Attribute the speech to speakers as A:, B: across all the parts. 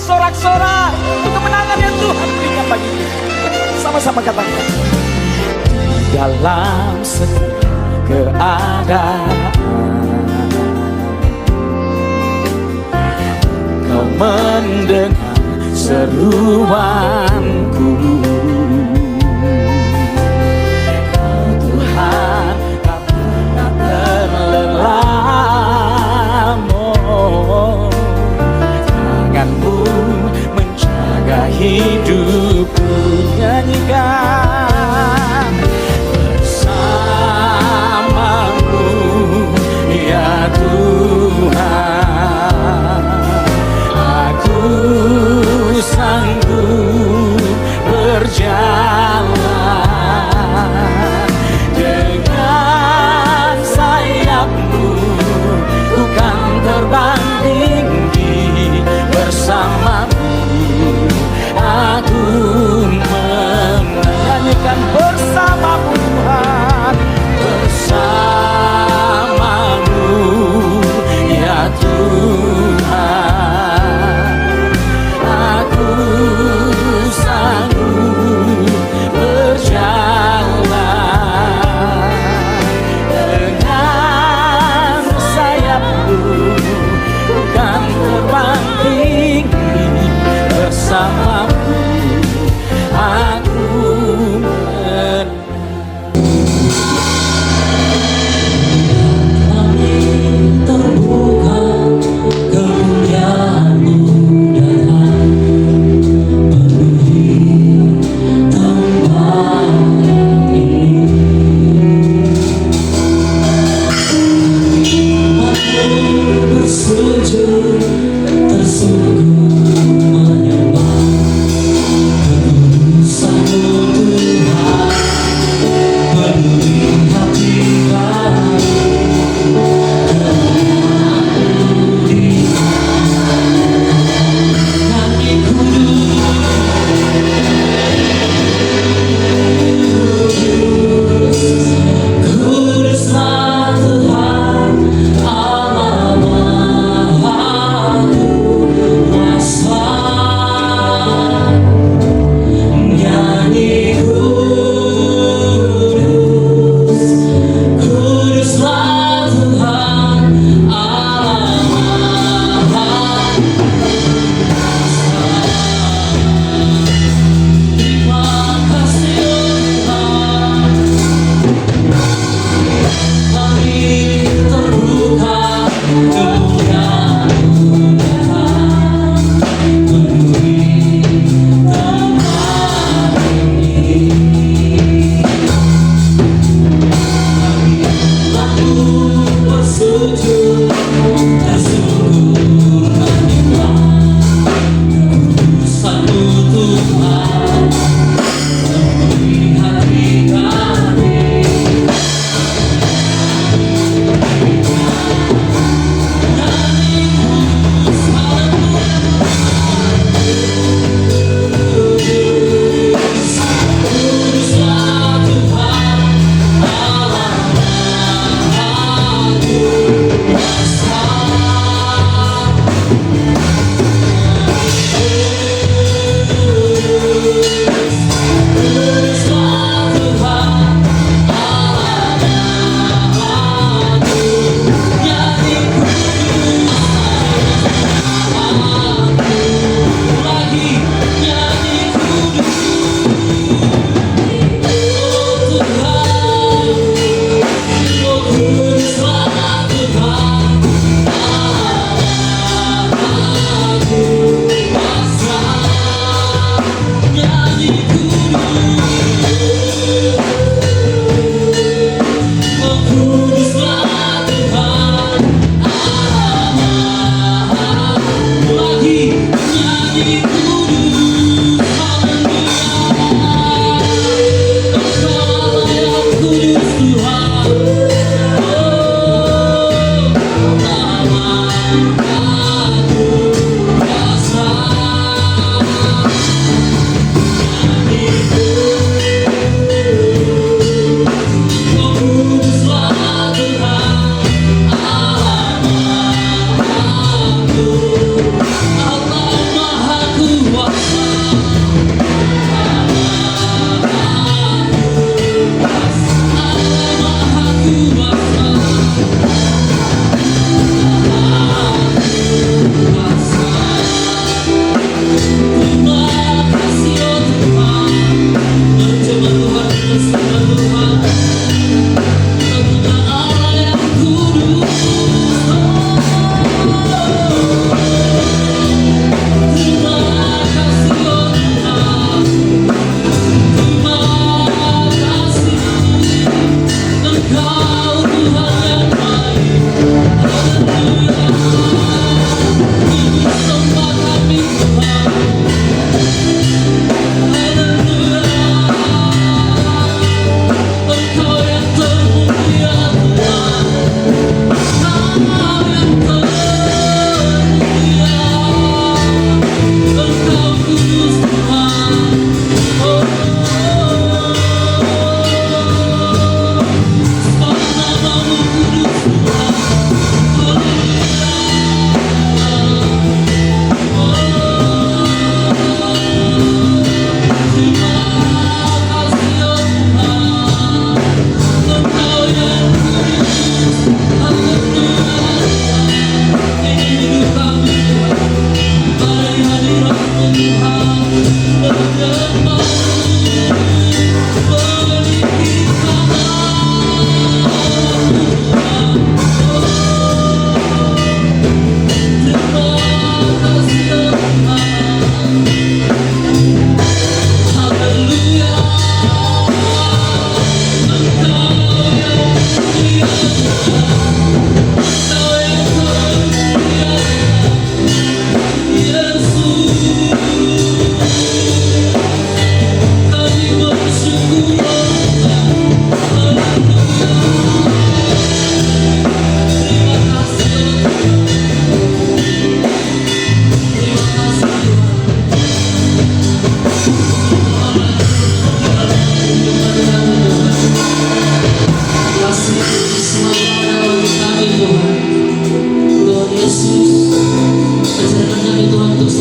A: bersorak-sorak untuk kemenangan yang Tuhan berikan bagi kita. Sama-sama katakan. Dalam setiap keadaan Kau mendengar seruanku. Kau Tuhan tak pernah terlelap. Tanganmu menjaga hidupku. Nyanyikan bersamamu ya Tuhan. Aku sanggup berjalan dengan sayapmu. Ku kan terbang tinggi bersamamu. Aku menyanyikan bersamamu Tuhan. Bersamamu ya Tuhan. Aku sanggup berjalan dengan sayapmu. Bukan terbang tinggi bersamamu. Aku
B: terbuka kemuliaan-Mu datang penuhi tempat ini. Aku bersujud tersungguh menyembah.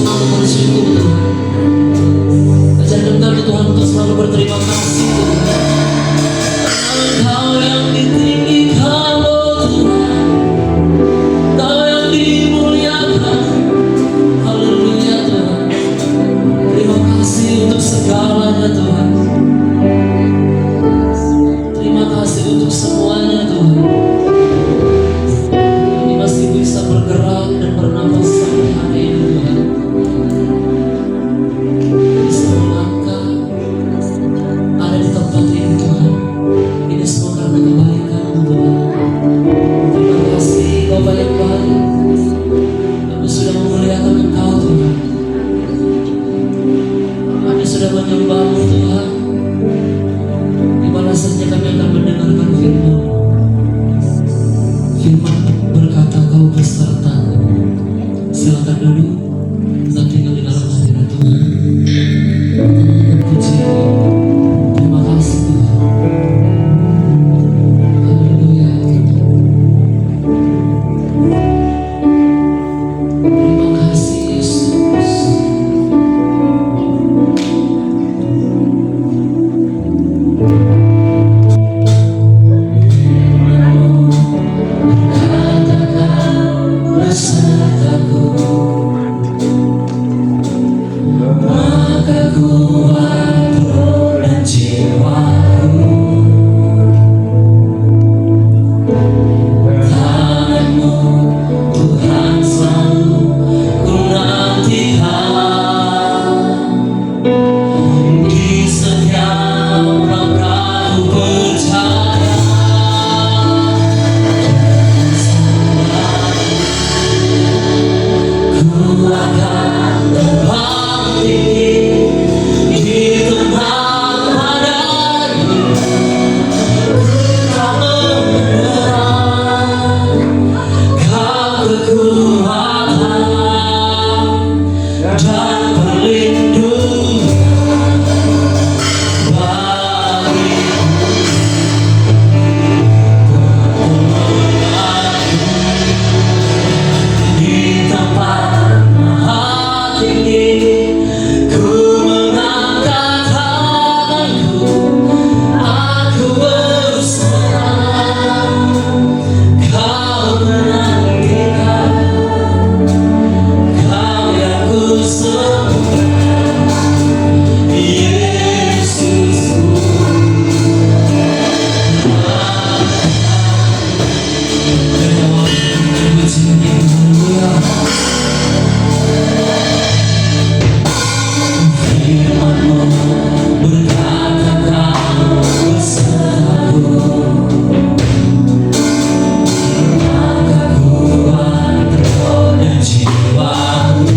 B: selalu bersyukur Tuhan. Ajarkan kami Tuhan untuk selalu berterima kasih Tuhan. Engkau yang ditinggikan oh Tuhan, Engkau yang dimuliakan. Haleluya Tuhan. Terima kasih untuk segalanya Tuhan. Terima kasih untuk semuanya Tuhan. Kami masih bisa bergerak dan bernapas sampai hari ini Tuhan. Bisa melangkah ada di tempat ini Tuhan. Ini semua karena kebaikan-Mu Tuhan. Terima kasih Kau baik-baik. Kami sudah memuliakan Engkau Tuhan. Kami sudah menyembah-Mu Tuhan. Di mana saja kami akan mendengarkan firman. Firman berkata Kau beserta. Silakan dulu kita tinggal di dalam hadirat Tuhan. Puji, terima kasih Tuhan. Haleluya. Terima kasih Yesus. Besertaku, maka kuat roh dan jiwaku. Tangan-Mu Tuhan selalu ku nantikan. Di setiap langkahku percaya. Ku akan terbang tinggi di tempat padanya. Ku tak menyerah. Kau kekuatan dan perlindungan bagiku. Di tempat maha tinggi, ku mengangkat tanganku, aku berserah. Kau menantikan, Kau yang ku sembah, Yesusku. Firman-Mu berkata Kau besertaku, maka kuat roh dan jiwaku.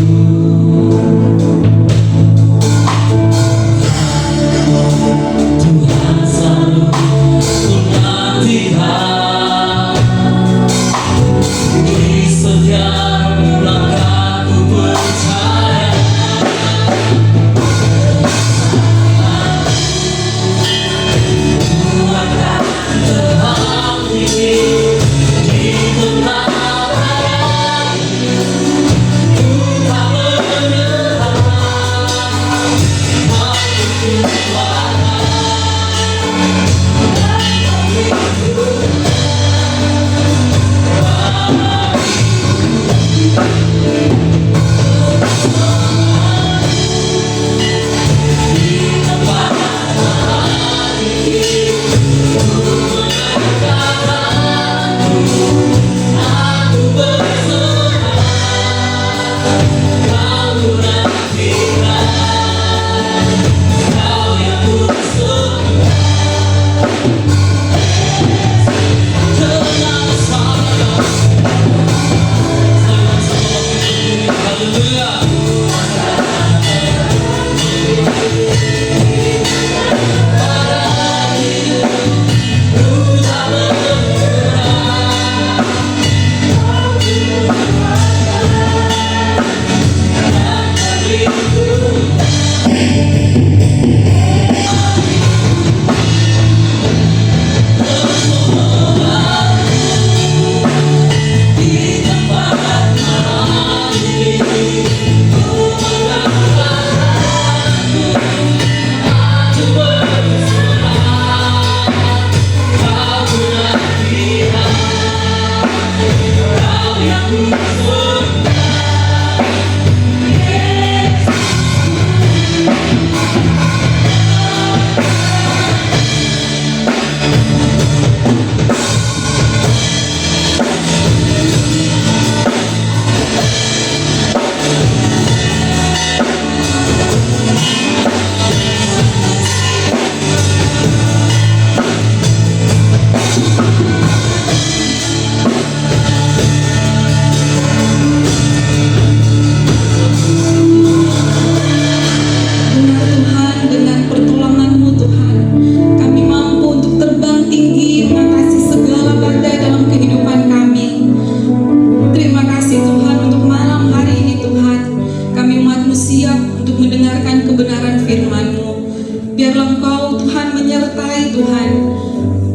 C: kami siap untuk mendengarkan kebenaran firman-Mu. Biarlah Engkau Tuhan menyertai Tuhan.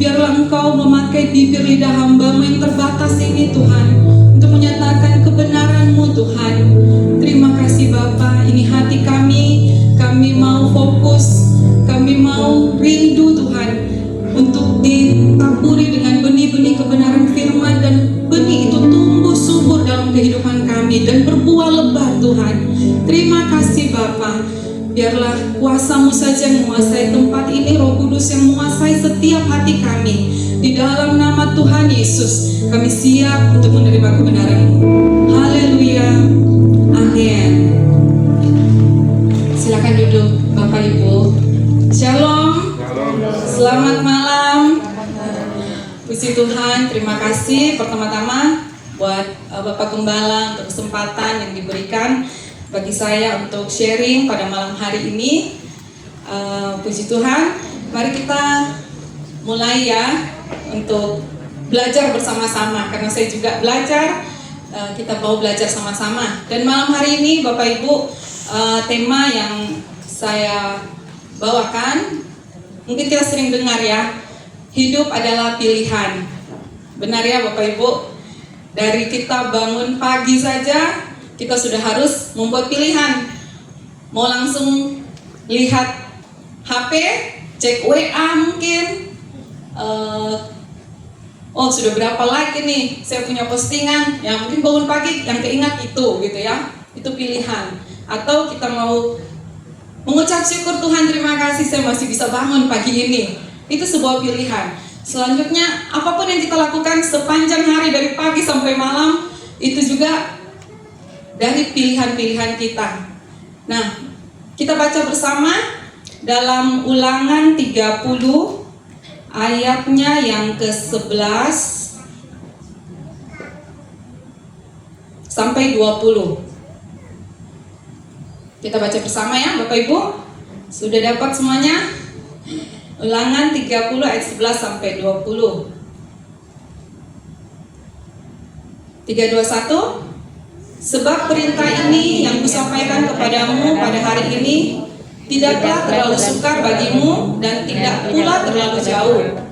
C: Biarlah Engkau memakai bibir lidah hamba-Mu yang terbatas ini Tuhan, untuk menyatakan kebenaran-Mu Tuhan. Terima kasih Bapa, ini hati kami mau fokus, kami mau rindu Tuhan, untuk ditaburi dengan benih-benih kebenaran firman, dan benih itu tumbuh subur dalam kehidupan kami dan berbuah lebat Tuhan. Terima kasih Bapa. Biarlah kuasa-Mu saja yang menguasai tempat ini, Roh Kudus yang menguasai setiap hati kami. Di dalam nama Tuhan Yesus, kami siap untuk menerima kebenaran-Mu. Haleluya. Amin. Silakan duduk Bapak Ibu. Shalom. Selamat malam. Puji Tuhan, terima kasih pertama-tama buat Bapak Gembala untuk kesempatan yang diberikan bagi saya untuk sharing pada malam hari ini. Puji Tuhan, mari kita mulai ya untuk belajar bersama-sama, karena saya juga belajar, kita mau belajar sama-sama. Dan malam hari ini Bapak Ibu, tema yang saya bawakan, mungkin kita sering dengar ya, hidup adalah pilihan. Benar ya Bapak Ibu? Dari kita bangun pagi saja, kita sudah harus membuat pilihan. Mau langsung lihat HP, cek WA mungkin, oh sudah berapa like ini, saya punya postingan, ya mungkin bangun pagi yang keingat itu gitu ya, itu pilihan. Atau kita mau mengucap syukur, Tuhan terima kasih saya masih bisa bangun pagi ini, itu sebuah pilihan. Selanjutnya, apapun yang kita lakukan sepanjang hari dari pagi sampai malam, itu juga dari pilihan-pilihan kita. Nah, kita baca bersama dalam Ulangan 30 ayatnya yang ke-11 sampai 20. Kita baca bersama ya Bapak Ibu. Sudah dapat semuanya? Ulangan 30 ayat 11 sampai 20. 3, 2, 1. Sebab perintah ini yang kusampaikan kepadamu pada hari ini tidaklah terlalu sukar bagimu dan tidak pula terlalu jauh.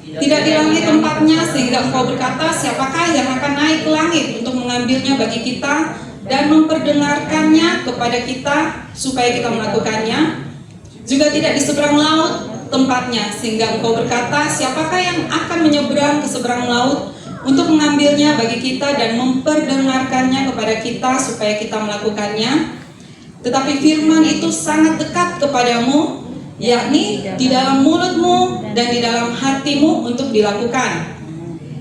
C: Tidak di langit tempatnya sehingga engkau berkata, siapakah yang akan naik ke langit untuk mengambilnya bagi kita dan memperdengarkannya kepada kita supaya kita melakukannya. Juga tidak di seberang laut tempatnya sehingga engkau berkata, siapakah yang akan menyeberang ke seberang laut untuk mengambilnya bagi kita dan memperdengarkannya kepada kita supaya kita melakukannya. Tetapi firman itu sangat dekat kepadamu, yakni di dalam mulutmu dan di dalam hatimu untuk dilakukan.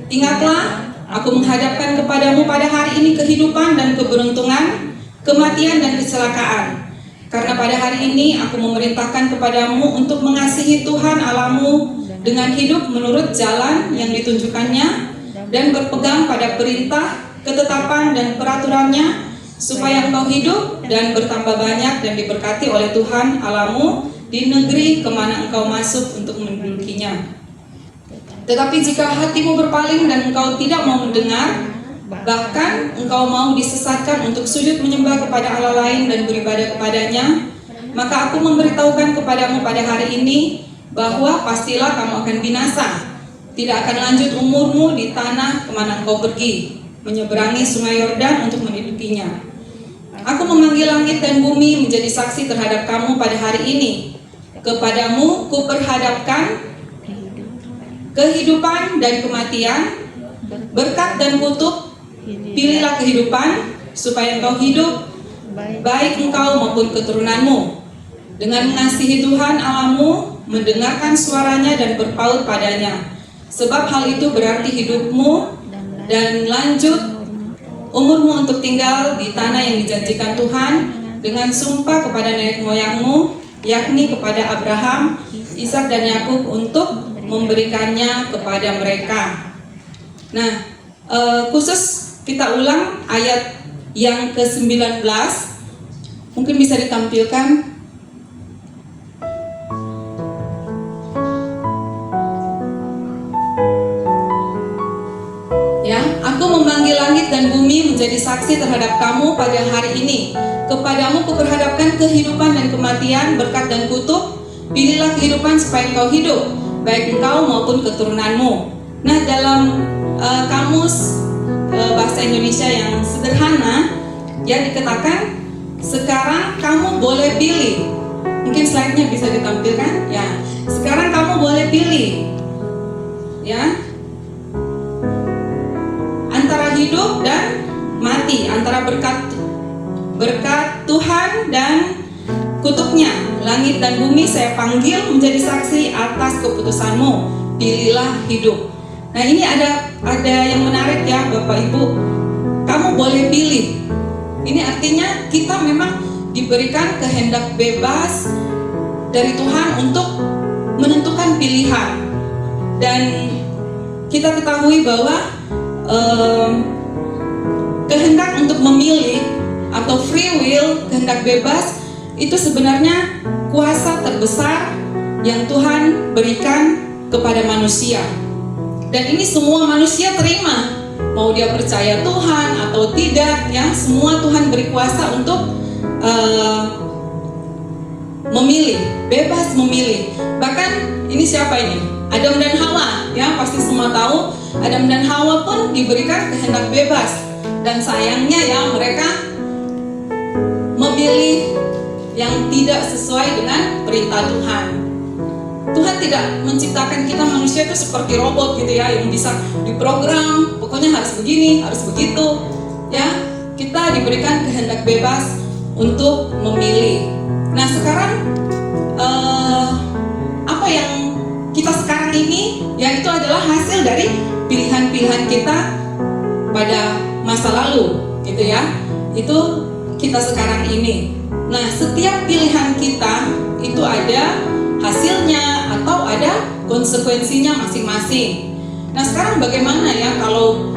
C: Ingatlah, aku menghadapkan kepadamu pada hari ini kehidupan dan keberuntungan, kematian dan kecelakaan. Karena pada hari ini aku memerintahkan kepadamu untuk mengasihi Tuhan Allahmu dengan hidup menurut jalan yang ditunjukkannya, dan berpegang pada perintah, ketetapan dan peraturannya, supaya engkau hidup dan bertambah banyak dan diberkati oleh Tuhan Allahmu di negeri kemana engkau masuk untuk mendudukinya. Tetapi jika hatimu berpaling dan engkau tidak mau mendengar, bahkan engkau mau disesatkan untuk sujud menyembah kepada Allah lain dan beribadah kepadanya, maka aku memberitahukan kepadamu pada hari ini bahwa pastilah kamu akan binasa. Tidak akan lanjut umurmu di tanah kemana engkau pergi, menyeberangi sungai Yordan untuk mendudukinya. Aku memanggil langit dan bumi menjadi saksi terhadap kamu pada hari ini. Kepadamu kuperhadapkan kehidupan dan kematian, berkat dan kutuk. Pilihlah kehidupan supaya engkau hidup, baik engkau maupun keturunanmu, dengan mengasihi Tuhan Allahmu, mendengarkan suaranya dan berpaut padanya. Sebab hal itu berarti hidupmu dan lanjut umurmu untuk tinggal di tanah yang dijanjikan Tuhan dengan sumpah kepada nenek moyangmu, yakni kepada Abraham, Ishak dan Yakub, untuk memberikannya kepada mereka. Nah, khusus kita ulang ayat yang ke-19, mungkin bisa ditampilkan. Aku memanggil langit dan bumi menjadi saksi terhadap kamu pada hari ini. Kepadamu kuperhadapkan kehidupan dan kematian, berkat dan kutuk. Pilihlah kehidupan supaya engkau hidup, baik engkau maupun keturunanmu. Nah, dalam kamus bahasa Indonesia yang sederhana, ya dikatakan, sekarang kamu boleh pilih. Mungkin slide-nya bisa ditampilkan. Ya, sekarang kamu boleh pilih, ya, antara hidup dan mati, antara berkat Tuhan dan kutuknya. Langit dan bumi saya panggil menjadi saksi atas keputusanmu. Pilihlah hidup. Nah, ini ada yang menarik ya Bapak Ibu. Kamu boleh pilih. Ini artinya kita memang diberikan kehendak bebas dari Tuhan untuk menentukan pilihan. Dan kita ketahui bahwa kehendak untuk memilih atau free will, kehendak bebas, itu sebenarnya kuasa terbesar yang Tuhan berikan kepada manusia. Dan ini semua manusia terima, mau dia percaya Tuhan atau tidak, ya, semua Tuhan beri kuasa untuk memilih, bebas memilih. Bahkan ini siapa ini? Adam dan Hawa, ya, pasti semua tahu. Adam dan Hawa pun diberikan kehendak bebas. Dan sayangnya ya, mereka memilih yang tidak sesuai dengan perintah Tuhan. Tuhan tidak menciptakan kita manusia itu seperti robot gitu ya, yang bisa diprogram, pokoknya harus begini, harus begitu. Ya, kita diberikan kehendak bebas untuk memilih. Nah, sekarang apa yang kita sekarang ini, ya, itu adalah hasil dari pilihan-pilihan kita pada masa lalu, gitu ya. Itu kita sekarang ini. Nah, setiap pilihan kita itu ada hasilnya atau ada konsekuensinya masing-masing. Nah, sekarang bagaimana ya kalau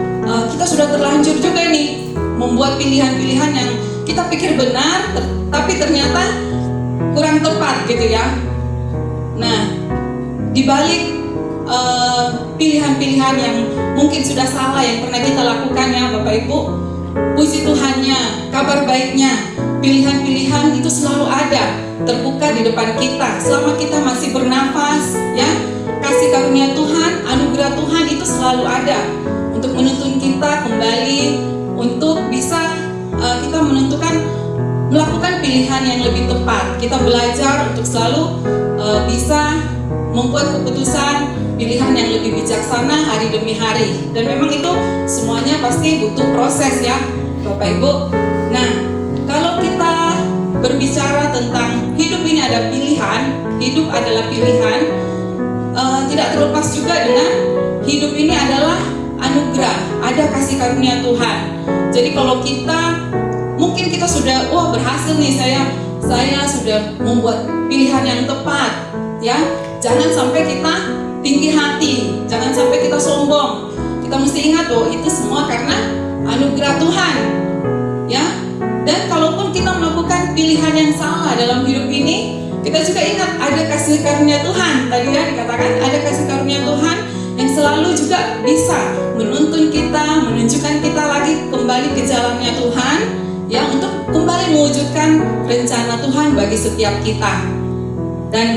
C: kita sudah terlanjur juga nih membuat pilihan-pilihan yang kita pikir benar, tapi ternyata kurang tepat gitu ya. Nah, dibalik pilihan-pilihan yang mungkin sudah salah yang pernah kita lakukan ya Bapak Ibu, puji Tuhannya, kabar baiknya, pilihan-pilihan itu selalu ada, terbuka di depan kita selama kita masih bernafas, ya. Kasih karunia Tuhan, anugerah Tuhan itu selalu ada untuk menuntun kita kembali, untuk bisa kita melakukan pilihan yang lebih tepat. Kita belajar untuk selalu bisa membuat keputusan pilihan yang lebih bijaksana hari demi hari. Dan memang itu semuanya pasti butuh proses ya Bapak Ibu. Nah, kalau kita berbicara tentang hidup ini ada pilihan, hidup adalah pilihan, tidak terlepas juga dengan hidup ini adalah anugerah, ada kasih karunia Tuhan. Jadi kalau mungkin kita sudah berhasil nih, saya sudah membuat pilihan yang tepat, ya. Jangan sampai kita tinggi hati, jangan sampai kita sombong. Kita mesti ingat itu semua karena anugerah Tuhan, ya. Dan kalaupun kita melakukan pilihan yang salah dalam hidup ini, kita juga ingat ada kasih karunia Tuhan. Tadi ya dikatakan ada kasih karunia Tuhan yang selalu juga bisa menuntun kita, menunjukkan kita lagi kembali ke jalannya Tuhan, ya, untuk kembali mewujudkan rencana Tuhan bagi setiap kita. Dan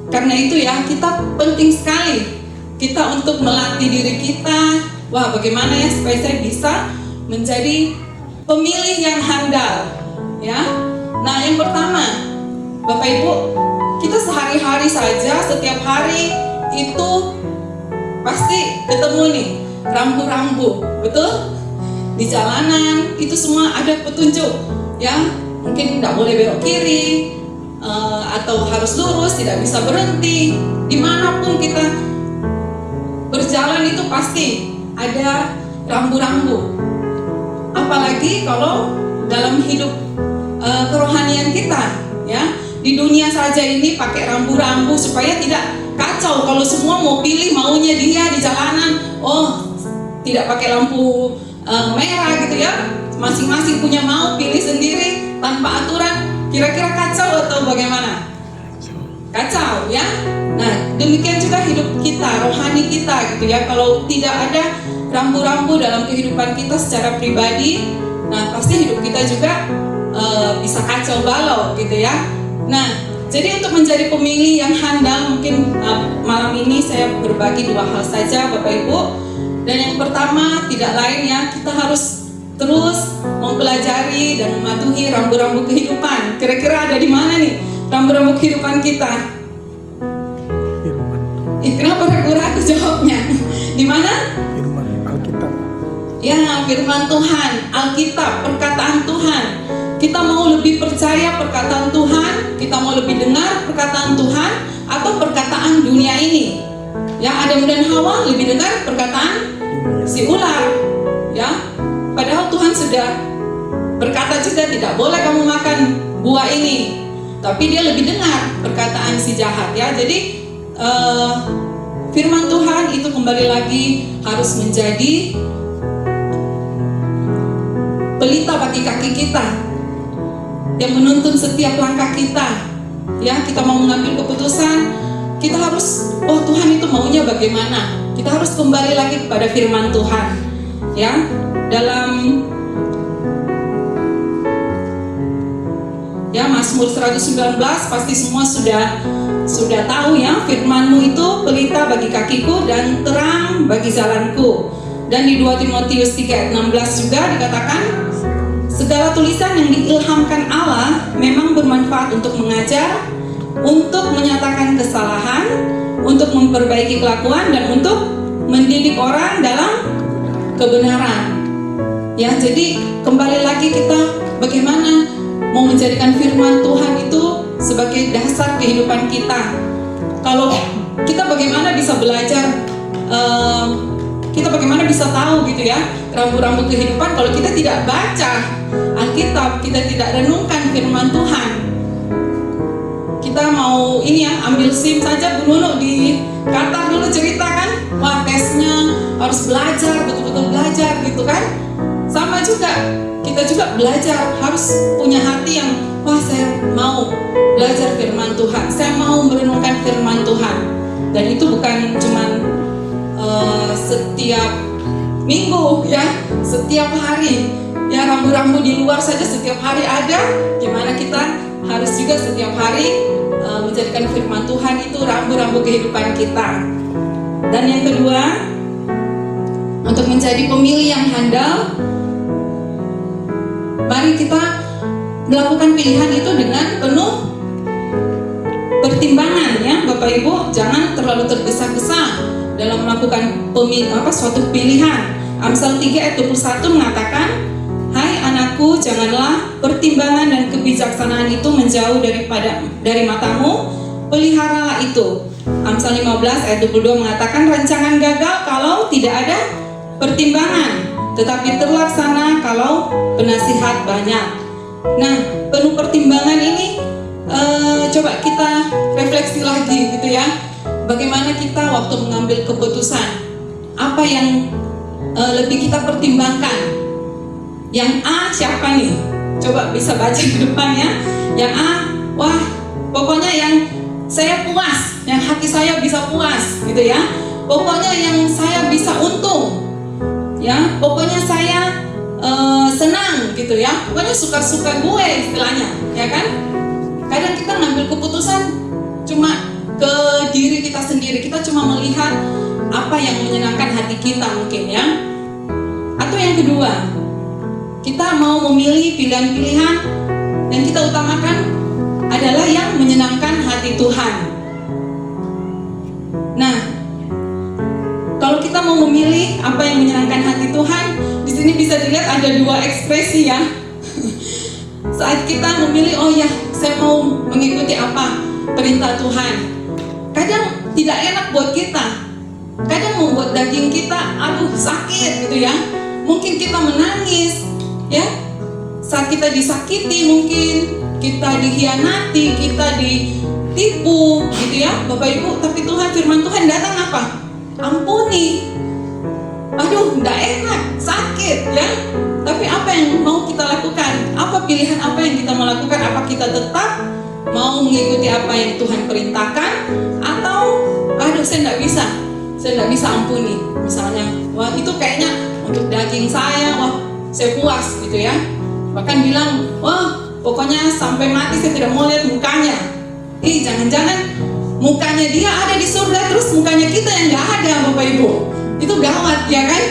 C: karena itu ya, kita penting sekali kita untuk melatih diri kita. Wah, bagaimana ya supaya saya bisa menjadi pemilih yang handal, ya. Nah, yang pertama, Bapak Ibu, kita sehari-hari saja, setiap hari itu pasti ketemu nih rambu-rambu, betul? Di jalanan itu semua ada petunjuk, ya. Mungkin tidak boleh belok kiri, atau harus lurus, tidak bisa berhenti. Dimanapun kita berjalan itu pasti ada rambu-rambu. Apalagi kalau dalam hidup kerohanian kita, ya, di dunia saja ini pakai rambu-rambu supaya tidak kacau. Kalau semua mau pilih maunya dia di jalanan, tidak pakai lampu merah gitu ya, masing-masing punya mau pilih sendiri tanpa aturan. Kira-kira kacau atau bagaimana? Kacau ya. Nah, demikian juga hidup kita, rohani kita gitu ya. Kalau tidak ada rambu-rambu dalam kehidupan kita secara pribadi, nah pasti hidup kita juga bisa kacau balau gitu ya. Nah, jadi untuk menjadi pemilih yang handal, mungkin malam ini saya berbagi dua hal saja Bapak Ibu. Dan yang pertama tidak lain ya, kita harus terus mempelajari dan mematuhi rambu-rambu kehidupan. Kira-kira ada di mana nih rambu-rambu kehidupan kita? Kenapa ragu-ragu jawabnya? Di mana?
A: Firman Alkitab.
C: Ya, firman Tuhan, Alkitab, perkataan Tuhan. Kita mau lebih percaya perkataan Tuhan, kita mau lebih dengar perkataan Tuhan, atau perkataan dunia ini. Ya, Adam dan Hawa lebih dengar perkataan si ular. Ya, padahal Tuhan sudah berkata juga tidak boleh kamu makan buah ini, tapi dia lebih dengar perkataan si jahat. Ya, jadi firman Tuhan itu kembali lagi harus menjadi pelita bagi kaki kita yang menuntun setiap langkah kita. Ya, kita mau mengambil keputusan, kita harus, oh Tuhan itu maunya bagaimana? Kita harus kembali lagi kepada firman Tuhan. Ya, dalam Mazmur 119 pasti semua sudah tahu ya, firman-Mu itu pelita bagi kakiku dan terang bagi jalanku. Dan di 2 Timotius 3 ayat 16 juga dikatakan, segala tulisan yang diilhamkan Allah memang bermanfaat untuk mengajar, untuk menyatakan kesalahan, untuk memperbaiki kelakuan, dan untuk mendidik orang dalam kebenaran. Ya, jadi kembali lagi kita bagaimana mau menjadikan firman Tuhan itu sebagai dasar kehidupan kita. Kalau kita bagaimana bisa belajar, kita bagaimana bisa tahu gitu ya rambu-rambu kehidupan kalau kita tidak baca Alkitab, kita tidak renungkan firman Tuhan. Kita mau ini ya, ambil SIM saja, Bu Nunu di Qatar dulu cerita kan, wah tesnya harus belajar, betul-betul belajar gitu kan. Sama juga, kita juga belajar, harus punya hati yang, wah saya mau belajar firman Tuhan, saya mau merenungkan firman Tuhan. Dan itu bukan cuman setiap minggu ya, setiap hari ya, rambu-rambu di luar saja setiap hari ada, gimana kita harus juga setiap hari menjadikan firman Tuhan itu rambu-rambu kehidupan kita. Dan yang kedua, untuk menjadi pemilih yang handal, mari kita melakukan pilihan itu dengan penuh pertimbangan ya Bapak Ibu. Jangan terlalu tergesa-gesa dalam melakukan suatu pilihan. Amsal 3 ayat 21 mengatakan, hai anakku, janganlah pertimbangan dan kebijaksanaan itu menjauh dari matamu, peliharalah itu. Amsal 15 ayat 22 mengatakan, rancangan gagal kalau tidak ada pertimbangan, tetapi terlaksana kalau penasihat banyak. Nah, penuh pertimbangan ini coba kita refleksi lagi gitu ya. Bagaimana kita waktu mengambil keputusan, apa yang lebih kita pertimbangkan? Yang A siapa nih? Coba bisa baca ke depan ya. Yang A, wah pokoknya yang saya puas, yang hati saya bisa puas gitu ya. Pokoknya yang saya bisa untung ya. Pokoknya saya senang gitu ya. Pokoknya suka-suka gue istilahnya ya kan. Kadang kita ngambil keputusan cuma ke diri kita sendiri. Kita cuma melihat apa yang menyenangkan hati kita mungkin ya. Atau yang kedua, kita mau memilih pilihan-pilihan yang kita utamakan adalah yang menyenangkan hati Tuhan. Nah, kalau kita mau memilih apa yang menyenangkan hati Tuhan, di sini bisa dilihat ada dua ekspresi ya. Saat kita memilih, oh ya, saya mau mengikuti apa perintah Tuhan. Kadang tidak enak buat kita. Kadang membuat daging kita, aduh sakit gitu ya. Mungkin kita menangis, ya. Saat kita disakiti, mungkin kita dikhianati, kita ditipu, gitu ya, Bapak Ibu. Tapi Tuhan, firman Tuhan datang apa? Ampuni. Aduh, nggak enak, sakit, ya. Tapi apa yang mau kita lakukan? Apa pilihan apa yang kita mau lakukan? Apa kita tetap mau mengikuti apa yang Tuhan perintahkan, atau saya nggak bisa ampuni. Misalnya, wah itu kayaknya untuk daging saya, wah saya puas gitu ya. Bahkan bilang, wah pokoknya sampai mati saya tidak mau lihat mukanya. Jangan-jangan mukanya dia ada di surga, terus mukanya kita yang nggak ada, Bapak Ibu. Itu gawat ya kan?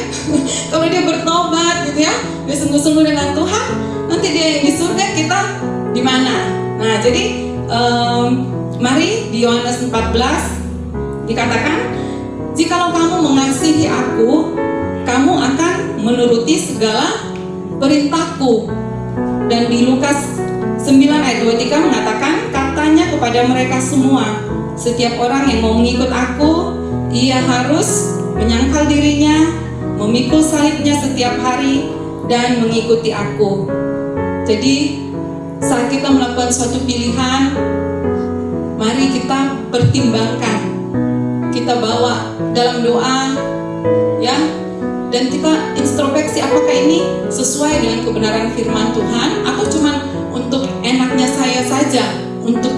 C: Kalau dia bertobat gitu ya, dia sungguh-sungguh dengan Tuhan, nanti dia yang di surga, kita di mana? Nah jadi mari di Yohanes 14 dikatakan, jikalau kamu mengasihi aku, kamu akan menuruti segala perintahku. Dan di Lukas 9 ayat 23 mengatakan, katanya kepada mereka semua, setiap orang yang mau mengikut aku, ia harus menyangkal dirinya, memikul salibnya setiap hari, dan mengikuti aku. Jadi saat kita melakukan suatu pilihan, mari kita pertimbangkan, kita bawa dalam doa ya, dan kita introspeksi apakah ini sesuai dengan kebenaran firman Tuhan, atau cuma untuk enaknya saya saja, untuk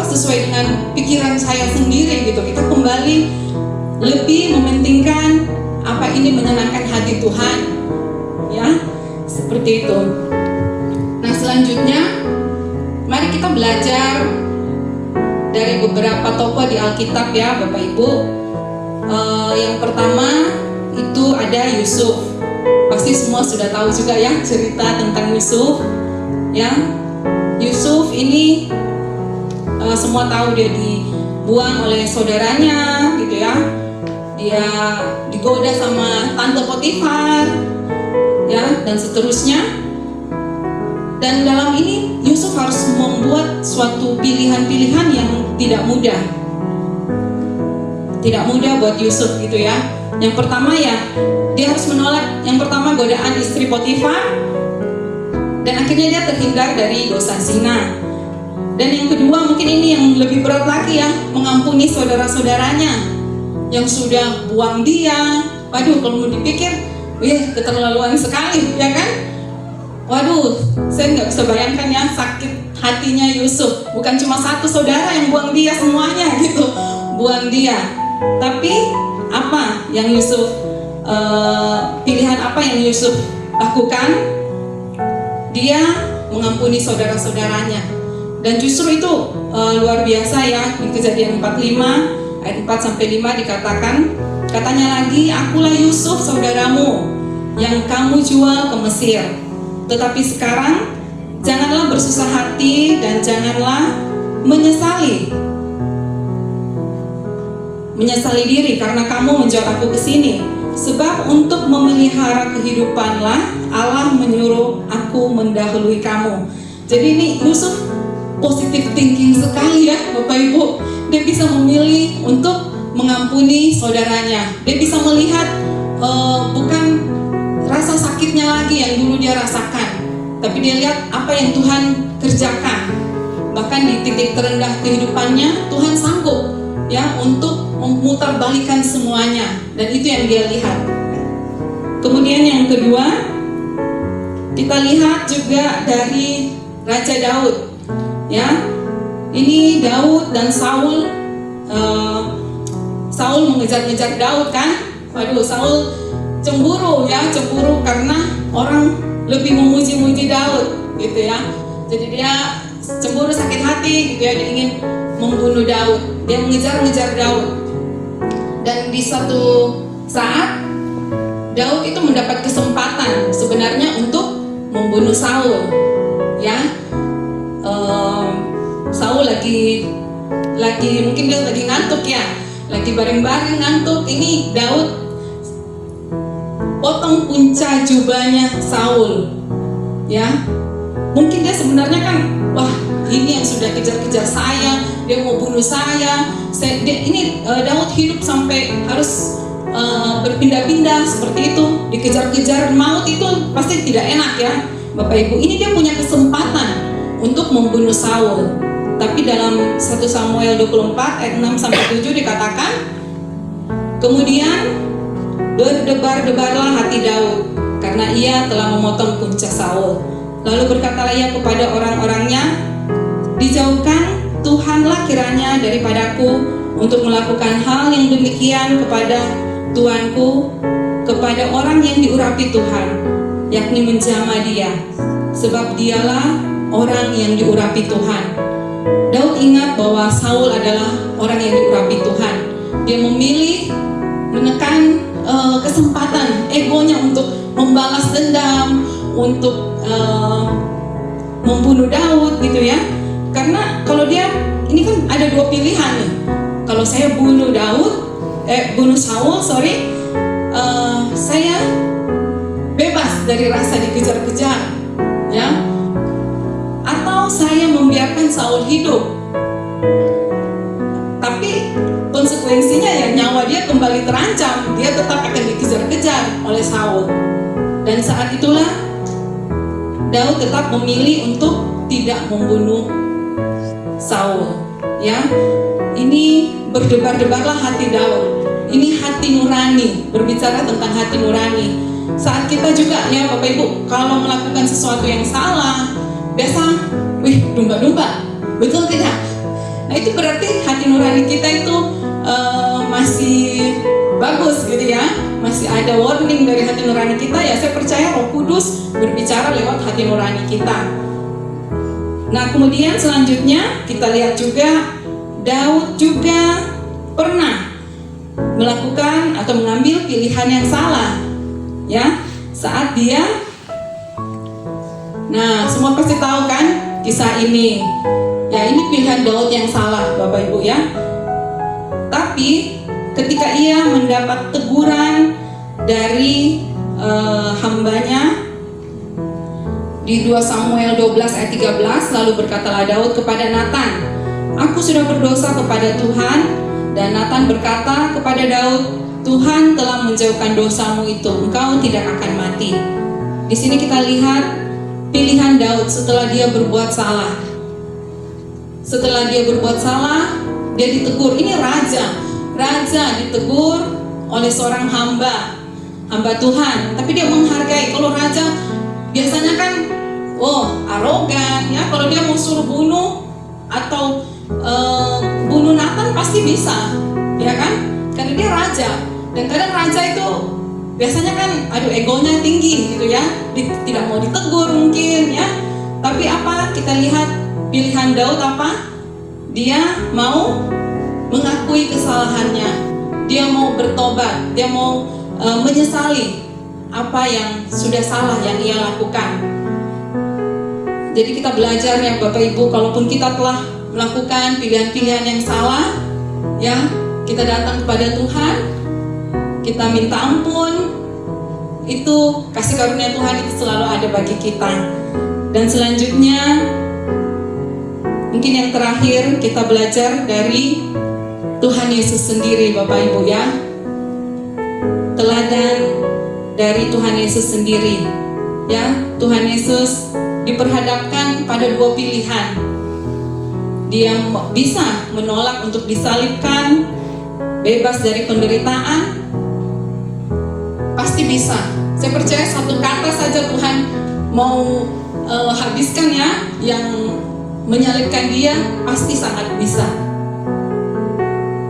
C: sesuai dengan pikiran saya sendiri gitu. Kita kembali lebih mementingkan apa ini menyenangkan hati Tuhan ya, seperti itu. Nah selanjutnya mari kita belajar dari beberapa tokoh di Alkitab ya Bapak Ibu. Yang pertama itu ada Yusuf. Pasti semua sudah tahu juga ya cerita tentang Yusuf ya. Yusuf ini semua tahu dia dibuang oleh saudaranya gitu ya. Dia digoda sama tante Potifar ya, dan seterusnya. Dan dalam ini Yusuf harus membuat suatu pilihan-pilihan yang tidak mudah. Tidak mudah buat Yusuf gitu ya. Yang pertama ya, dia harus menolak yang pertama godaan istri Potifar, dan akhirnya dia terhindar dari dosa zina. Dan yang kedua mungkin ini yang lebih berat lagi ya, mengampuni saudara-saudaranya yang sudah buang dia. Waduh, kalau mau dipikir, keterlaluan sekali ya kan? Waduh, saya nggak bisa bayangkan ya sakit hatinya Yusuf. Bukan cuma satu saudara yang buang dia, semuanya gitu, buang dia. Tapi apa yang Yusuf pilihan apa yang Yusuf lakukan? Dia mengampuni saudara-saudaranya. Dan justru itu luar biasa ya. Di Kejadian 45 ayat 4-5 dikatakan, katanya lagi, akulah Yusuf saudaramu yang kamu jual ke Mesir. Tetapi sekarang janganlah bersusah hati dan janganlah menyesali diri karena kamu menjual aku ke sini. Sebab untuk memelihara kehidupanlah Allah menyuruh aku mendahului kamu. Jadi ini Yusuf positive thinking sekali ya Bapak Ibu. Dia bisa memilih untuk mengampuni saudaranya. Dia bisa melihat bukan rasa sakitnya lagi yang dulu dia rasakan, tapi dia lihat apa yang Tuhan kerjakan. Bahkan di titik terendah kehidupannya, Tuhan sanggup ya untuk memutarbalikkan semuanya, dan itu yang dia lihat. Kemudian yang kedua, kita lihat juga dari Raja Daud ya. Ini Daud dan Saul. Saul mengejar-ngejar Daud kan. Waduh, Saul cemburu karena orang lebih memuji-muji Daud gitu ya. Jadi dia cemburu, sakit hati gitu ya, dia ingin membunuh Daud. Dia mengejar-ngejar Daud. Dan di satu saat Daud itu mendapat kesempatan sebenarnya untuk membunuh Saul ya. Saul lagi mungkin dia lagi ngantuk ya, lagi bareng-bareng ngantuk. Ini Daud potong punca jubahnya Saul ya. Mungkin dia sebenarnya kan, wah ini yang sudah kejar-kejar saya, dia mau bunuh saya. Daud hidup sampai harus berpindah-pindah seperti itu, dikejar-kejar maut, itu pasti tidak enak ya Bapak Ibu. Ini dia punya kesempatan untuk membunuh Saul. Tapi dalam 1 Samuel 24 ayat 6-7 dikatakan, kemudian berdebar-debarlah hati Daud karena ia telah memotong punca Saul. Lalu berkatalah ia kepada orang-orangnya, dijauhkan Tuhanlah kiranya daripadaku untuk melakukan hal yang demikian kepada tuanku, kepada orang yang diurapi Tuhan, yakni menjamah dia, sebab dialah orang yang diurapi Tuhan. Daud ingat bahwa Saul adalah orang yang diurapi Tuhan. Dia memilih menekan kesempatan egonya untuk membalas dendam, untuk membunuh Daud gitu ya. Karena kalau dia, ini kan ada dua pilihan nih. Kalau saya bunuh Saul, saya bebas dari rasa dikejar-kejar, ya. Atau saya membiarkan Saul hidup, tapi konsekuensinya ya nyawa dia kembali terancam, dia tetap akan dikejar-kejar oleh Saul. Dan saat itulah Daud tetap memilih untuk tidak membunuh Saul, ya. Ini berdebar-debarlah hati Daud. Ini hati nurani, berbicara tentang hati nurani. Saat kita juga ya Bapak Ibu, kalau melakukan sesuatu yang salah, biasa, dumba-dumba, betul tidak? Nah itu berarti hati nurani kita itu masih bagus gitu ya, masih ada warning dari hati nurani kita ya. Saya percaya Roh Kudus berbicara lewat hati nurani kita. Nah kemudian selanjutnya kita lihat juga Daud juga pernah melakukan atau mengambil pilihan yang salah, ya, saat dia, nah semua pasti tahu kan kisah ini, ya ini pilihan Daud yang salah Bapak Ibu ya. Tapi ketika ia mendapat teguran dari hambanya di 2 Samuel 12 ayat 13, lalu berkatalah Daud kepada Nathan, aku sudah berdosa kepada Tuhan. Dan Nathan berkata kepada Daud, Tuhan telah menjauhkan dosamu itu, engkau tidak akan mati. Di sini kita lihat pilihan Daud setelah dia berbuat salah. Setelah dia berbuat salah, dia ditegur. Ini raja ditegur oleh seorang hamba Tuhan. Tapi dia menghargai. Kalau raja biasanya kan, arogan ya. Kalau dia mau suruh bunuh atau bunuh Nathan pasti bisa, ya kan? Karena dia raja. Dan kadang raja itu biasanya kan, egonya tinggi gitu ya, tidak mau ditegur mungkin ya. Tapi apa? Kita lihat pilihan Daud apa? Dia mau mengakui kesalahannya, dia mau bertobat, dia mau menyesali apa yang sudah salah yang ia lakukan. Jadi kita belajar ya Bapak Ibu, kalaupun kita telah melakukan pilihan-pilihan yang salah, ya, kita datang kepada Tuhan, kita minta ampun, itu kasih karunia Tuhan itu selalu ada bagi kita. Dan selanjutnya, mungkin yang terakhir kita belajar dari Tuhan Yesus sendiri Bapak Ibu ya. Teladan dari Tuhan Yesus sendiri, ya. Tuhan Yesus diperhadapkan pada 2 pilihan. Dia bisa menolak untuk disalibkan, bebas dari penderitaan, pasti bisa. Saya percaya satu kata saja Tuhan mau habiskan ya, yang menyalibkan dia pasti sangat bisa.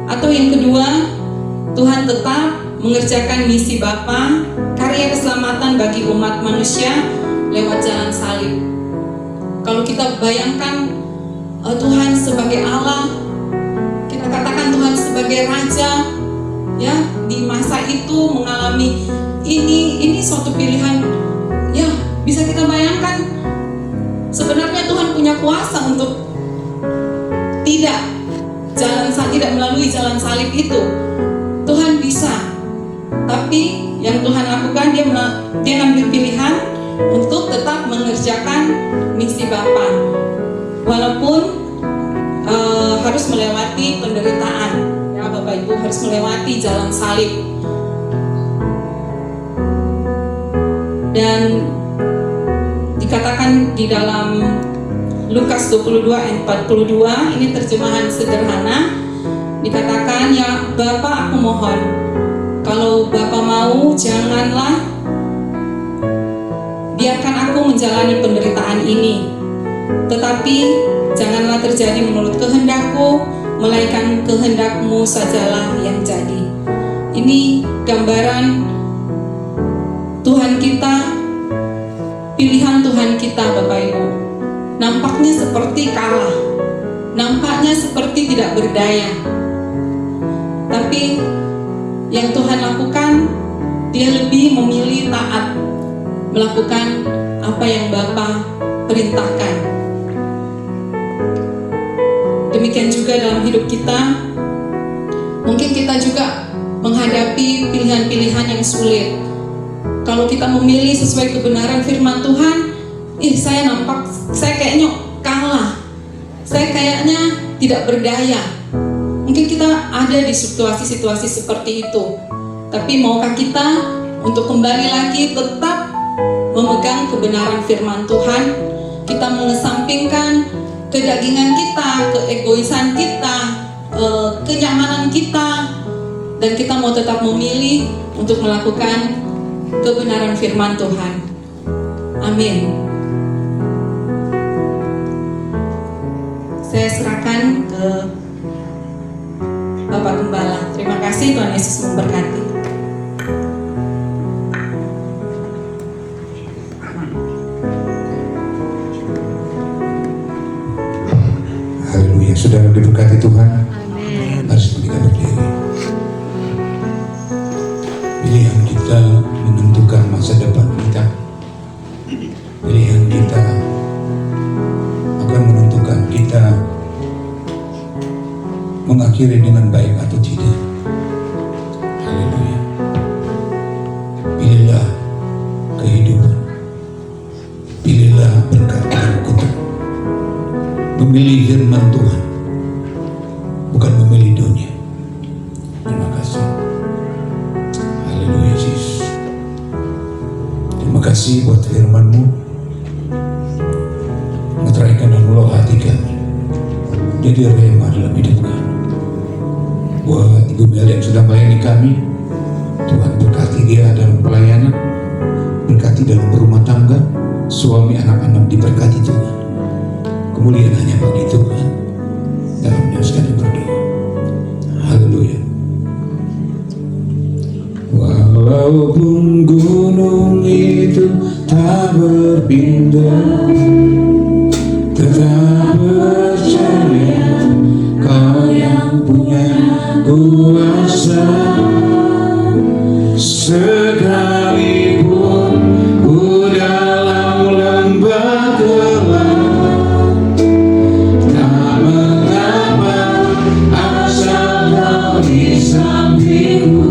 C: Atau yang kedua, Tuhan tetap mengerjakan misi Bapa, karya keselamatan bagi umat manusia lewat jalan salib. Kalau kita bayangkan Tuhan sebagai Allah, kita katakan Tuhan sebagai Raja, ya, di masa itu mengalami ini suatu pilihan, ya, bisa kita bayangkan. Sebenarnya Tuhan punya kuasa untuk tidak melalui jalan salib itu. Tuhan bisa, tapi yang Tuhan lakukan dia ngambil pilihan untuk tetap mengerjakan misi Bapa. Walaupun harus melewati penderitaan, ya Bapak Ibu, harus melewati jalan salib. Dan dikatakan di dalam Lukas 22 ayat 42, ini terjemahan sederhana, dikatakan, ya Bapa, aku mohon, kalau Bapa mau, janganlah biarkan aku menjalani penderitaan ini, tetapi janganlah terjadi menurut kehendakku, melainkan kehendak-Mu sajalah yang jadi. Ini gambaran Tuhan kita, pilihan Tuhan kita Bapak Ibu. Nampaknya seperti kalah, nampaknya seperti tidak berdaya. Tapi yang Tuhan lakukan, Dia lebih memilih taat, melakukan apa yang Bapa perintahkan. Demikian juga dalam hidup kita, mungkin kita juga menghadapi pilihan-pilihan yang sulit. Kalau kita memilih sesuai kebenaran firman Tuhan, saya kayaknya kalah, saya kayaknya tidak berdaya. Mungkin kita ada di situasi-situasi seperti itu. Tapi maukah kita untuk kembali lagi tetap memegang kebenaran firman Tuhan? Kita mengesampingkan kedagingan kita, keegoisan kita, kenyamanan kita, dan kita mau tetap memilih untuk melakukan kebenaran firman Tuhan. Amin. Saya serahkan ke Bapak Gembala. Terima kasih, Tuhan Yesus memberkati.
D: Haleluya, saudara diberkati Tuhan. Amin. Mari kita berdiri. Pilihan kita menentukan masa depan kita. Pilihan kita akan menentukan kita mengakhiri dengan baik atau tidak. Haleluya. Pilihlah kehidupan. Pilihlah berkat dan kutuk. Memilih firman Tuhan, bukan memilih dunia. Terima kasih. Haleluya Yesus. Terima kasih buat firman-Mu. Meteraikan dan meloh hati kami. Jadi rema dalam hidup kami. Buat Ibu Mel yang sedang melayani kami, Tuhan berkati dia dalam pelayanan, berkati dalam berumah tangga, suami anak-anak diberkati Tuhan. Kemuliaan hanya bagi Tuhan. Dalamnya sekali berdoa. Haleluya. Walaupun gunung itu tak berpindah, tetap percaya Kau yang punya kuasa. Sekalipun ku dalam lembah gelap, tak mengapa asal Kau di sampingku.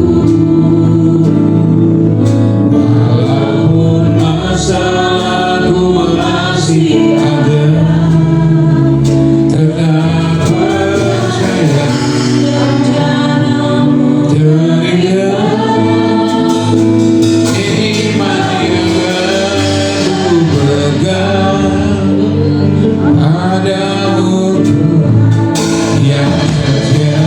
D: Walaupun masalahku masih ada, tetap percaya iman yang ku pegang padamu yang setia.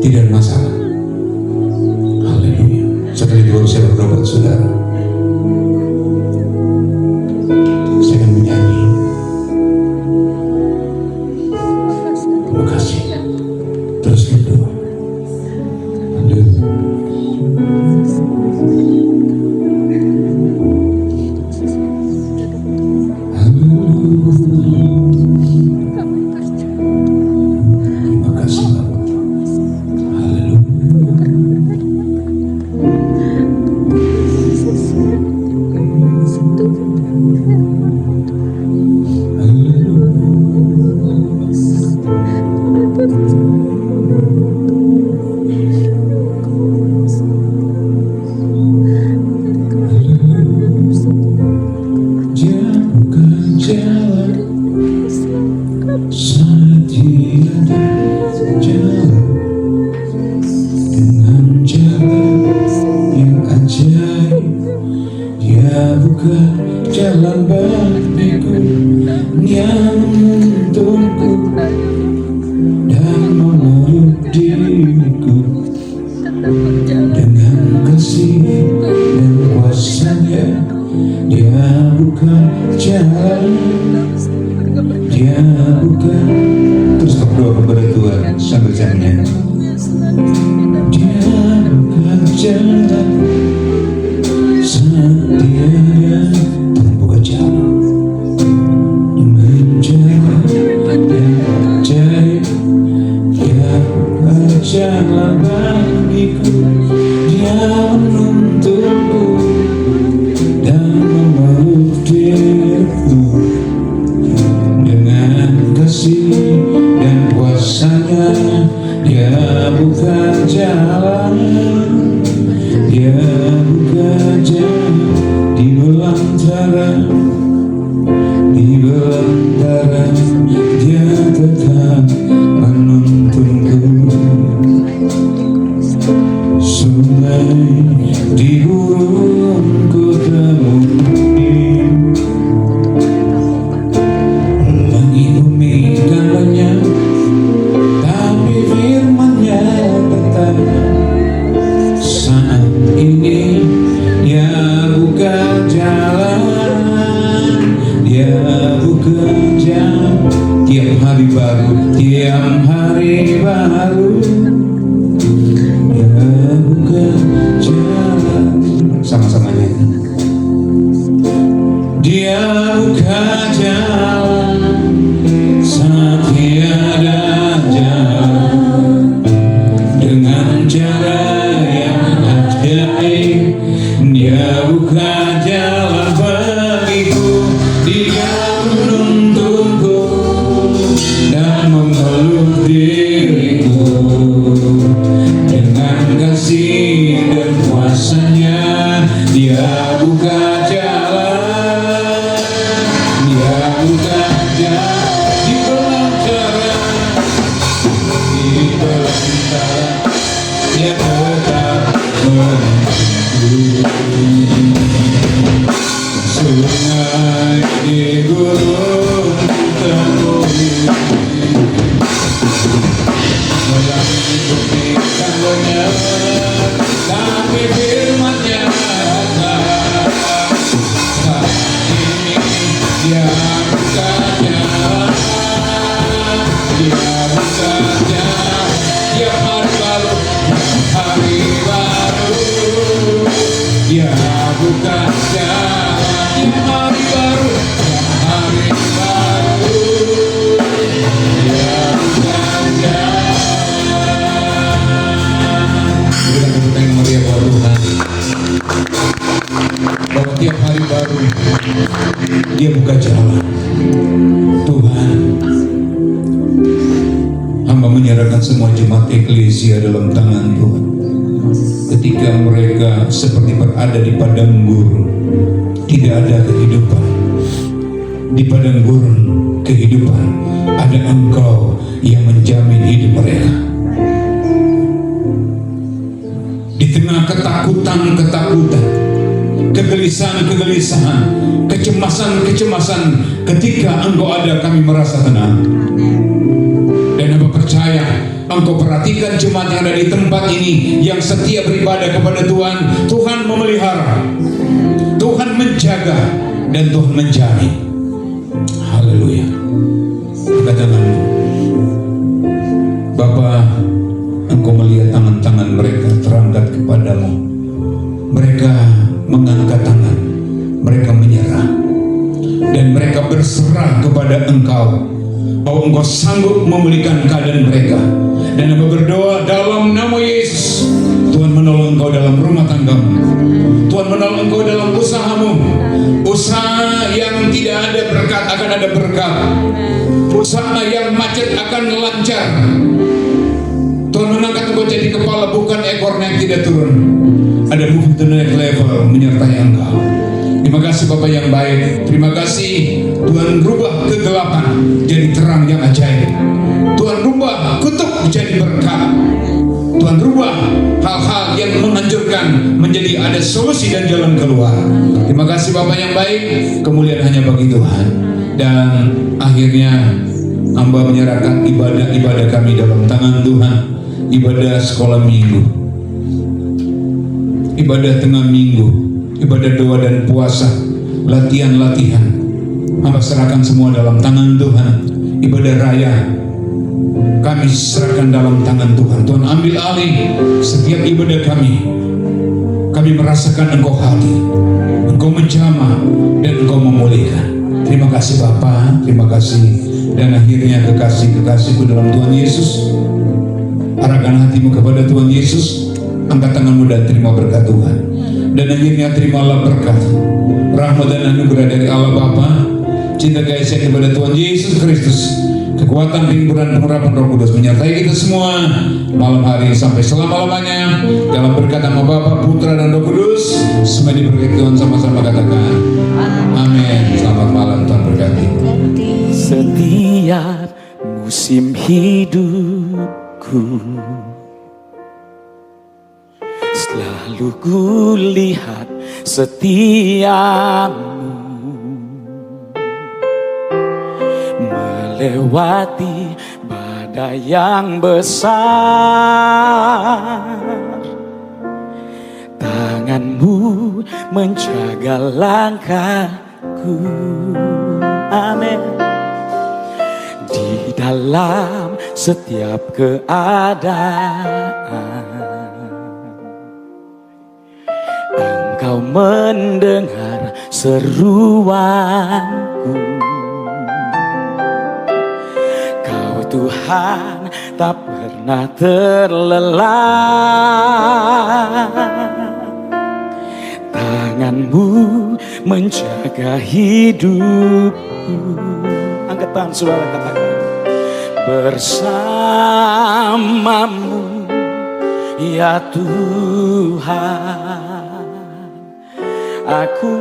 D: tidak ada masalah. Haleluya. Sekali itu baru saya berdoa buat saudara. Saya akan menyanyi. Terima kasih. Terus berdoa. Haleluya. Terima kasih Bapak. Haleluya. Dia bukan jalan saat tiada jalan, dengan jalan yang ajaib. Dia bukan jalan bagiku yang menuntunku dan memeluk diriku dengan kasih dan kuasanya. Dia bukan jalan, dia bukan. Terus berdoa kepada Tuhan sambil saya menyanyi. Dia bukan jalan saat tiada. Tuhan bukan jalan, menjaga dan ajaib. Dia bukan jalan bagiku, dia menuntunku dan memeluk diriku dengan kasih dan kuasanya. Dia bukan jalan, dia bukan jalan. Di belantara dia tetap menuntunku. Sungai di gurun ku temui, langit bumi kan lenyap, tapi firman-Nya tetap. Saat ini dia bukan jalan, dia bukan jalan. Tiap hari baru, tiap hari baru. Dia bukan jalan. Sama-sama nyanyi. Dia bukan jalan saat tiada jalan, dengan cara yang ajaib. Dia bukan jalan bagiku, dia menuntunku dan memeluk diriku dengan kasih dan kuasanya. Dia bukan jalan, dia bukan jalan. Di belantara dia tetap menuntunku. Sungai di gurun temui, langit bumi kan lenyap, tapi firman-Nya tetap. Saat ini dia bukan jalan, dia bukan jalan. Tiap hari baru, hari baru. Dia bukan jalan, tiap hari baru, hari baru. Dia bukan jalan. Kita bertanya sama dia buat Tuhan, bahwa tiap hari baru dia buka jalan. Tuhan, hamba menyerahkan semua jemaat eklesia dalam tangan Tuhan. Ketika mereka seperti berada di padang gurun, tidak ada kehidupan. Di padang gurun kehidupan, ada Engkau yang menjamin hidup mereka. Di tengah ketakutan-ketakutan, kegelisahan-kegelisahan, kecemasan-kecemasan, ketika Engkau ada, kami merasa tenang. Dan Hamba percaya Engkau perhatikan jemaat yang ada di tempat ini yang setia beribadah kepada Tuhan. Tuhan memelihara, Tuhan menjaga, dan Tuhan menjamin. Haleluya. Katakan, Bapa, Engkau melihat tangan-tangan mereka terangkat kepadamu. Mereka mengangkat tangan, mereka menyerah, dan mereka berserah kepada Engkau, bahwa Engkau sanggup memulihkan keadaan mereka. Dan Hamba berdoa dalam nama Yesus, Tuhan menolong engkau dalam rumah tanggamu, Tuhan menolong engkau dalam usahamu. Usaha yang tidak ada berkat akan ada berkat, usaha yang macet akan lancar. Tuhan mengangkat engkau jadi kepala, bukan ekor yang tidak turun. Ada move to the next level menyertai engkau. Terima kasih Bapak yang baik. Terima kasih Tuhan rubah kegelapan jadi terang yang ajaib. Tuhan rubah kutuk menjadi berkat. Tuhan rubah hal-hal yang menghancurkan menjadi ada solusi dan jalan keluar. Terima kasih Bapak yang baik. Kemuliaan hanya bagi Tuhan. Dan akhirnya hamba menyerahkan ibadah-ibadah kami dalam tangan Tuhan. Ibadah sekolah minggu, ibadah tengah minggu, ibadah doa dan puasa, latihan-latihan, hamba serahkan semua dalam tangan Tuhan. Ibadah raya kami serahkan dalam tangan Tuhan. Tuhan ambil alih setiap ibadah kami. Kami merasakan Engkau hadir, Engkau menjamah, dan Engkau memulihkan. Terima kasih Bapa, terima kasih. Dan akhirnya kekasih-kekasihku dalam Tuhan Yesus, arahkan hatimu kepada Tuhan Yesus. Angkat tanganmu dan terima berkat Tuhan. Dan akhirnya terimalah berkat, rahmat dan anugerah dari Allah Bapa, cinta kasih kepada Tuhan Yesus Kristus, kekuatan penghiburan pengurapan Roh Kudus menyertai kita semua malam hari sampai selama-lamanya. Dalam berkat nama Bapa, Putra, dan Roh Kudus, semua diberkati Tuhan. Sama-sama katakan amin. Selamat malam, Tuhan berkati.
A: Setiap musim hidupku selalu kulihat setiamu melewati badai yang besar. Tanganmu menjaga langkahku. Amin. Di dalam setiap keadaan Engkau mendengar seruanku. Kau Tuhan tak pernah terlelah. Tanganmu menjaga hidupku. Angkat tangan saudara, katakan bersamamu ya Tuhan, aku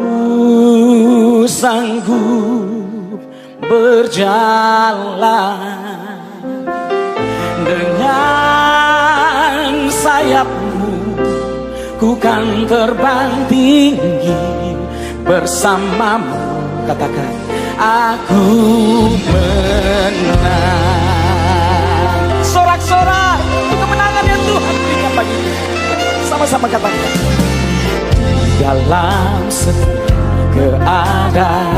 A: sanggup berjalan. Dengan sayapmu ku kan terbang tinggi bersamamu. Katakan aku menang. Sorak-sorak kemenangan yang Tuhan berikan bagi kita. Sama-sama katakan. Dalam setiap keadaan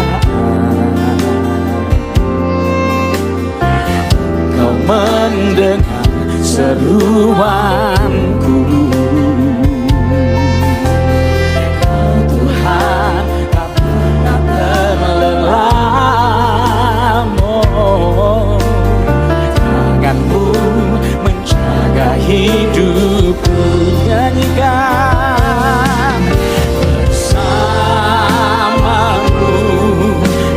A: Kau mendengar seruanku. Kau Tuhan tak pernah terlelah. Tanganmu menjaga hidupku. Nyanyikan bersamamu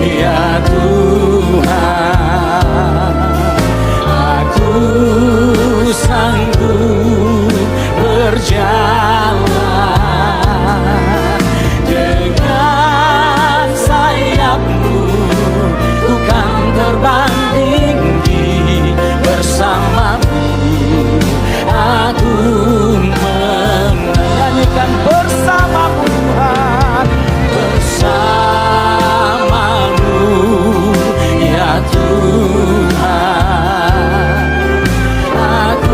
A: ya Tuhan, aku sanggup berjalan. Dengan sayapmu ku kan terbang tinggi bersamamu. Aku menyanyikan bersamamu Tuhan, bersamamu ya Tuhan, aku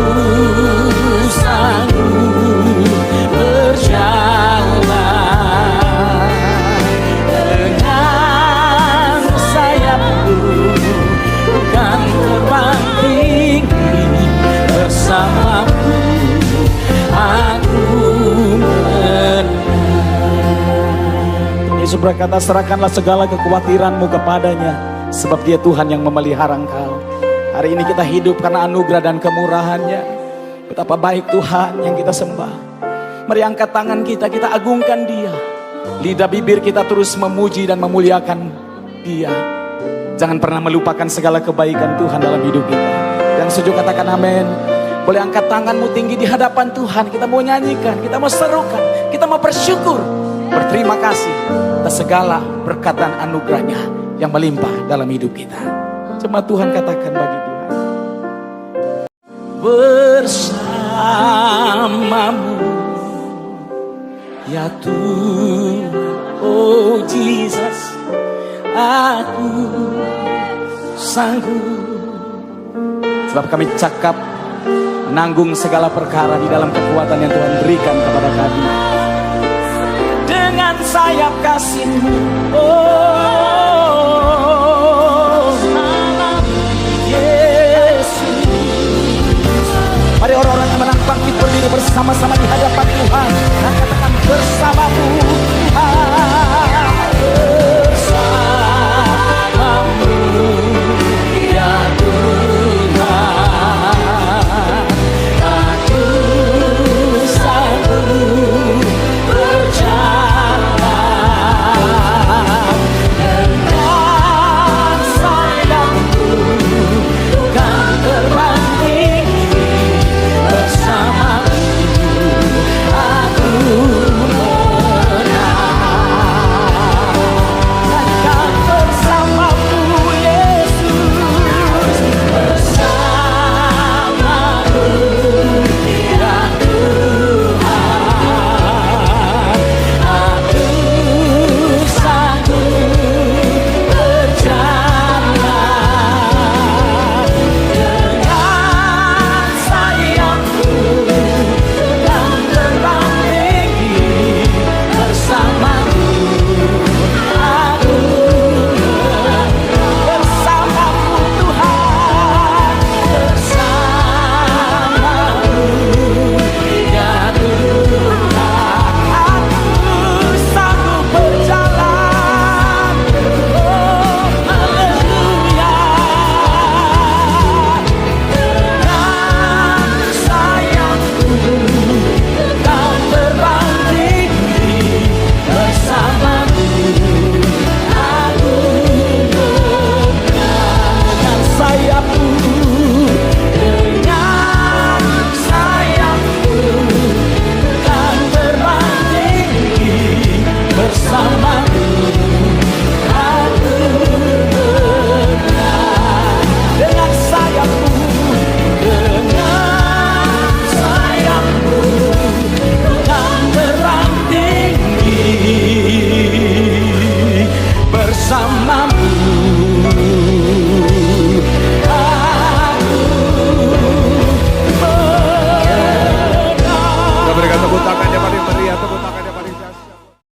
A: Yesus berkata, serahkanlah segala kekhawatiranmu kepadanya, sebab Dia Tuhan yang memelihara engkau. Hari ini kita hidup karena anugerah dan kemurahan-Nya. Betapa baik Tuhan yang kita sembah. Mari angkat tangan kita, kita agungkan Dia. Lidah bibir kita terus memuji dan memuliakan Dia. Jangan pernah melupakan segala kebaikan Tuhan dalam hidup kita. Yang setuju katakan amin. Boleh angkat tanganmu tinggi di hadapan Tuhan. Kita mau nyanyikan, kita mau serukan, kita mau bersyukur, berterima kasih atas segala berkat dan anugerah-Nya yang melimpah dalam hidup kita. Cuma Tuhan katakan bagi Tuhan, bersamamu ya Tuhan, oh Jesus, aku sanggup. Sebab kami cakap menanggung segala perkara di dalam kekuatan yang Tuhan berikan kepada kami. Dengan sayap kasih-Mu, oh Yesus. Mari orang-orang yang menang bangkit berdiri bersama-sama di